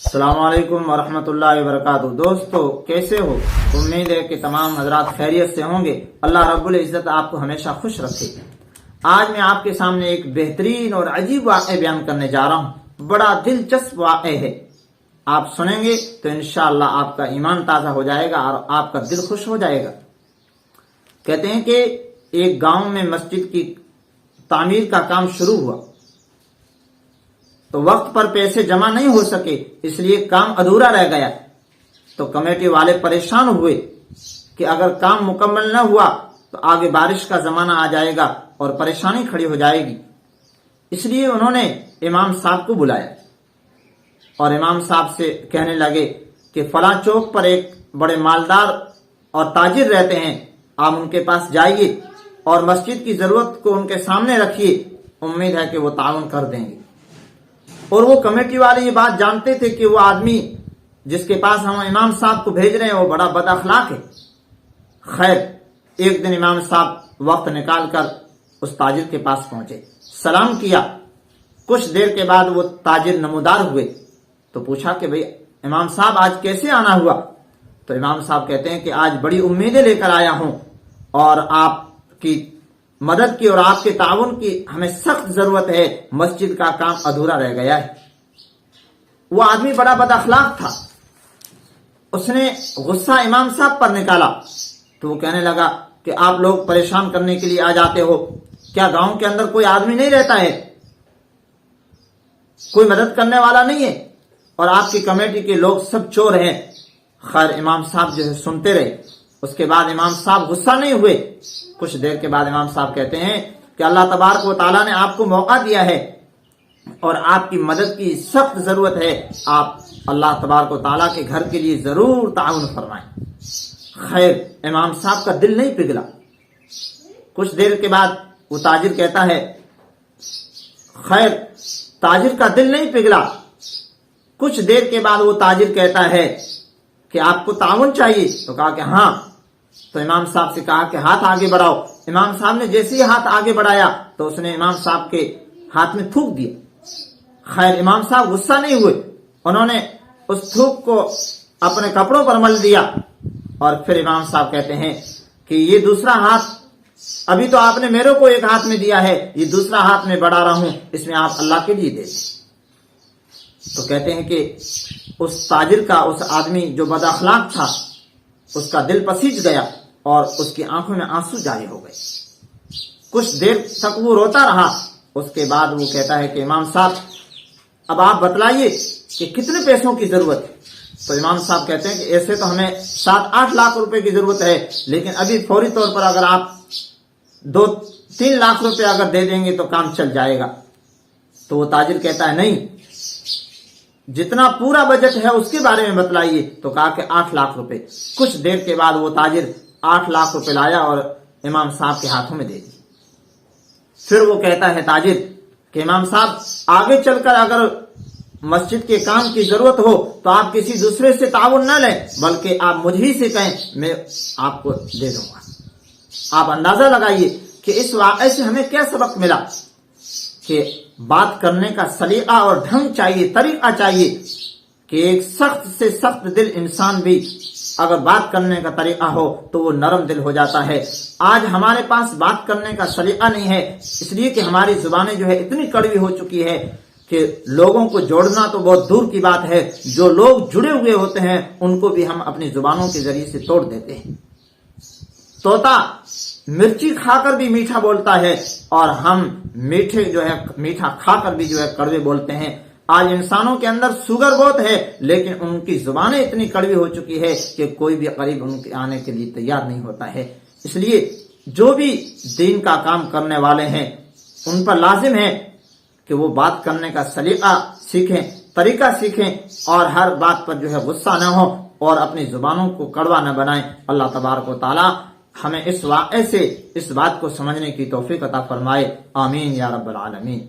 السلام علیکم ورحمۃ اللہ وبرکاتہ۔ دوستو کیسے ہو؟ امید ہے کہ تمام حضرات خیریت سے ہوں گے۔ اللہ رب العزت آپ کو ہمیشہ خوش رکھے۔ آج میں آپ کے سامنے ایک بہترین اور عجیب واقعہ بیان کرنے جا رہا ہوں۔ بڑا دلچسپ واقعہ ہے، آپ سنیں گے تو انشاءاللہ آپ کا ایمان تازہ ہو جائے گا اور آپ کا دل خوش ہو جائے گا۔ کہتے ہیں کہ ایک گاؤں میں مسجد کی تعمیر کا کام شروع ہوا تو وقت پر پیسے جمع نہیں ہو سکے، اس لیے کام ادھورا رہ گیا۔ تو کمیٹی والے پریشان ہوئے کہ اگر کام مکمل نہ ہوا تو آگے بارش کا زمانہ آ جائے گا اور پریشانی کھڑی ہو جائے گی۔ اس لیے انہوں نے امام صاحب کو بلایا اور امام صاحب سے کہنے لگے کہ فلاں چوک پر ایک بڑے مالدار اور تاجر رہتے ہیں، آپ ان کے پاس جائیے اور مسجد کی ضرورت کو ان کے سامنے رکھیے، امید ہے کہ وہ تعاون کر دیں گے۔ اور وہ کمیٹی والے یہ بات جانتے تھے کہ وہ آدمی جس کے پاس ہم امام صاحب کو بھیج رہے ہیں وہ بڑا بد اخلاق ہے۔ خیر، ایک دن امام صاحب وقت نکال کر اس تاجر کے پاس پہنچے، سلام کیا۔ کچھ دیر کے بعد وہ تاجر نمودار ہوئے تو پوچھا کہ بھئی امام صاحب آج کیسے آنا ہوا؟ تو امام صاحب کہتے ہیں کہ آج بڑی امیدیں لے کر آیا ہوں اور آپ کی مدد کی اور آپ کے تعاون کی ہمیں سخت ضرورت ہے، مسجد کا کام ادھورا رہ گیا ہے۔ وہ آدمی بڑا بد اخلاق تھا، اس نے غصہ امام صاحب پر نکالا تو وہ کہنے لگا کہ آپ لوگ پریشان کرنے کے لیے آ جاتے ہو، کیا گاؤں کے اندر کوئی آدمی نہیں رہتا ہے، کوئی مدد کرنے والا نہیں ہے، اور آپ کی کمیٹی کے لوگ سب چور ہیں۔ خیر، امام صاحب جو ہے سنتے رہے۔ اس کے بعد امام صاحب غصہ نہیں ہوئے۔ کچھ دیر کے بعد امام صاحب کہتے ہیں کہ اللہ تبارک و تعالیٰ نے آپ کو موقع دیا ہے اور آپ کی مدد کی سخت ضرورت ہے، آپ اللہ تبارک و تعالیٰ کے گھر کے لیے ضرور تعاون فرمائیں۔ خیر، امام صاحب کا دل نہیں پگھلا۔ کچھ دیر کے بعد وہ تاجر کہتا ہے، خیر تاجر کا دل نہیں پگھلا۔ کچھ دیر کے بعد وہ تاجر کہتا ہے کہ آپ کو تعاون چاہیے؟ تو کہا کہ ہاں۔ تو امام صاحب سے کہا کہ ہاتھ آگے بڑھاؤ۔ امام صاحب نے جیسے ہی ہاتھ آگے بڑھایا تو اس نے امام صاحب کے ہاتھ میں تھوک دیا۔ خیر، امام صاحب غصہ نہیں ہوئے، انہوں نے اس تھوک کو اپنے کپڑوں پر مل دیا اور پھر امام صاحب کہتے ہیں کہ یہ دوسرا ہاتھ ابھی تو آپ نے میرے کو ایک ہاتھ میں دیا ہے، یہ دوسرا ہاتھ میں بڑھا رہا ہوں، اس میں آپ اللہ کے لیے دے دیں۔ تو کہتے ہیں کہ اس تاجر کا، اس آدمی جو بد اخلاق تھا، اس کا دل پسیج گیا اور اس کی آنکھوں میں آنسو جاری ہو گئے۔ کچھ دیر تک وہ روتا رہا۔ اس کے بعد وہ کہتا ہے کہ امام صاحب اب آپ بتلائیے کہ کتنے پیسوں کی ضرورت ہے؟ تو امام صاحب کہتے ہیں کہ ایسے تو ہمیں 7-8 لاکھ روپے کی ضرورت ہے، لیکن ابھی فوری طور پر اگر آپ 2-3 لاکھ روپے اگر دے دیں گے تو کام چل جائے گا۔ تو وہ تاجر کہتا ہے نہیں، جتنا پورا بجٹ ہے اس کے بارے میں بتلائیے۔ تو کہا کہ 8 لاکھ روپے۔ کچھ دیر کے بعد وہ تاجر 8 لاکھ روپے لایا اور امام صاحب کے ہاتھوں میں دے دی۔ پھر وہ کہتا ہے تاجر کہ امام صاحب آگے چل کر اگر مسجد کے کام کی ضرورت ہو تو آپ کسی دوسرے سے تعاون نہ لیں، بلکہ آپ مجھ ہی سے کہیں، میں آپ کو دے دوں گا۔ آپ اندازہ لگائیے کہ اس واقعے سے ہمیں کیا سبق ملا کہ بات کرنے کا سلیقہ اور ڈھنگ چاہیے، طریقہ چاہیے کہ ایک سخت سے سخت دل انسان بھی اگر بات کرنے کا طریقہ ہو تو وہ نرم دل ہو جاتا ہے۔ آج ہمارے پاس بات کرنے کا سلیقہ نہیں ہے، اس لیے کہ ہماری زبانیں جو ہے اتنی کڑوی ہو چکی ہے کہ لوگوں کو جوڑنا تو بہت دور کی بات ہے، جو لوگ جڑے ہوئے ہوتے ہیں ان کو بھی ہم اپنی زبانوں کے ذریعے سے توڑ دیتے ہیں۔ طوطا مرچی کھا کر بھی میٹھا بولتا ہے اور ہم میٹھا کھا کر بھی جو ہے کڑوے بولتے ہیں۔ آج انسانوں کے اندر شوگر بہت ہے، لیکن ان کی زبانیں اتنی کڑوی ہو چکی ہے کہ کوئی بھی قریب ان کے آنے کے لیے تیار نہیں ہوتا ہے۔ اس لیے جو بھی دین کا کام کرنے والے ہیں ان پر لازم ہے کہ وہ بات کرنے کا سلیقہ سیکھیں، طریقہ سیکھیں اور ہر بات پر جو ہے غصہ نہ ہو اور اپنی زبانوں کو کڑوا نہ بنائیں۔ اللہ تبارک و تعالی ہمیں اس واقعے سے اس بات کو سمجھنے کی توفیق عطا فرمائے، آمین یا رب العالمین۔